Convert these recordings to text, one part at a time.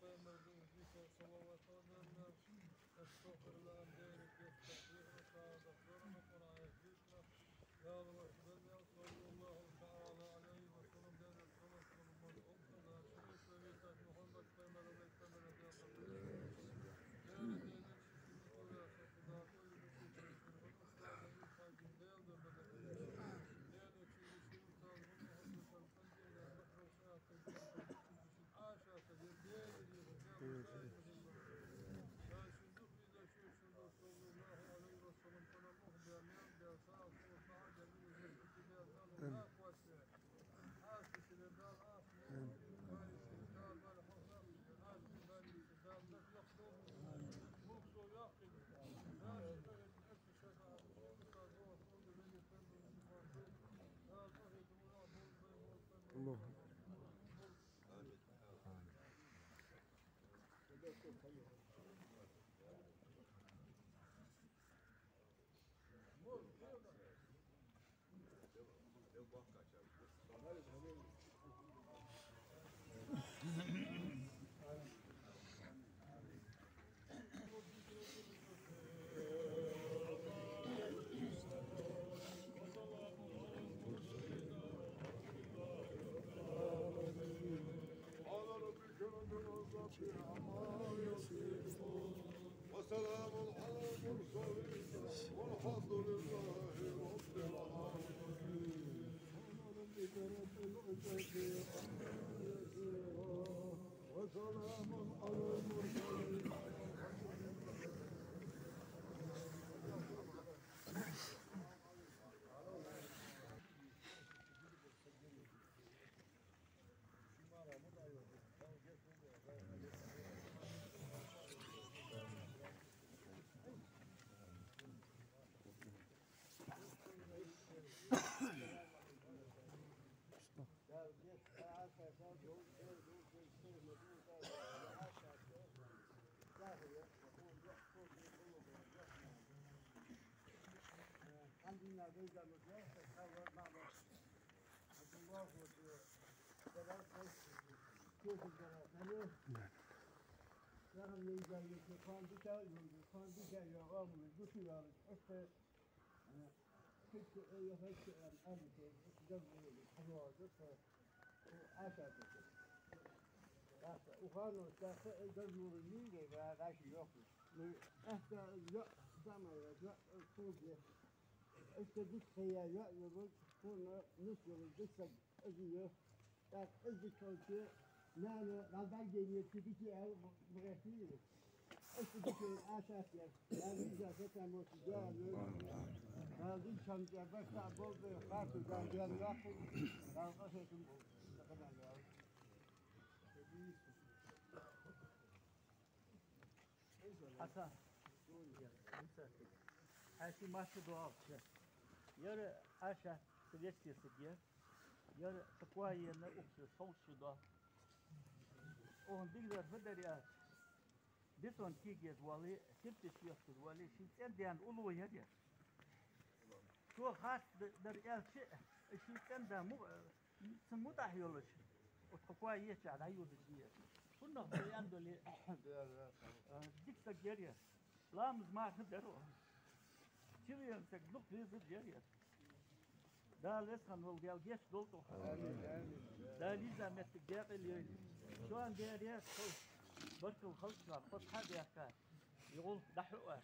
خير مرضون فيك وصلوات ونعم استغفر الله عن دينك يستغفرك وتغفرنا وقنا يهديكنا يا رب يا صلى الله تعالى عليه وسلم بين الصلاة والمرء لا شريك له محمد كما رميت كما رميت يا رب الله وسلام على المرسلين والحمد لله رب العالمين. وسلام على المرسلين. وخانوا يقدروا المية غاشي ياكل. إحنا لا زمان لا كوزة. إنت ديك هي لا يقول كنا نسوي ديك أزيه. لكن إذا كنت نانا نبغي نتيجة أو مرتين. إنت ديك الأساس يعني إذا كنت متجاهل. هذه كم جبهة تعبوا بخاطر جانب يأكل. لا أخذ حسن هاشي ما تدواب يرى عشا سليسي سدير يرى تقوى ينا أكسر صوت شدا وهم بيقدر بدريات بيسون تيجي والي سبت شيخ والي شيء ديان أولو يدي شو خاص دريات شيء ده مو سموت أحيولش وتقوى يشعل عيود الشيء كنا بياندو لي ديك سجيريا لا مزمع تدرو شوي يمسك دوك ليز جيريا دا لسخن والجال جيش دولتو دا ليزا متجاب اللي شو عن جيريا برك الخلق فتح بيحكا يقول دحوة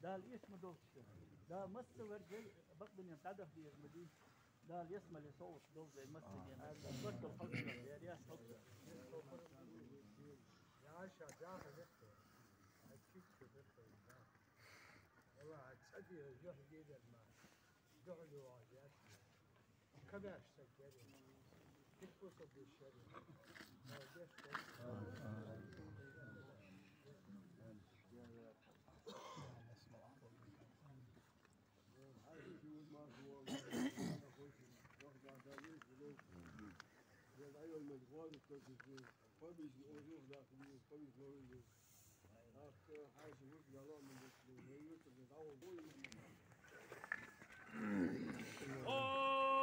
دا الاسم دولتو دا مس ورجل بقدر ينتعدف دي المدينة دا الاسم اللي صوت دول زي مسجين برك الخلق جيريا صوت عاشا جافة نفسه أكيد كذبته والله تصدق الجوع جيد الماء جوع الواجهات كذا اشتكي كيف وصل بالشريعة ما Oh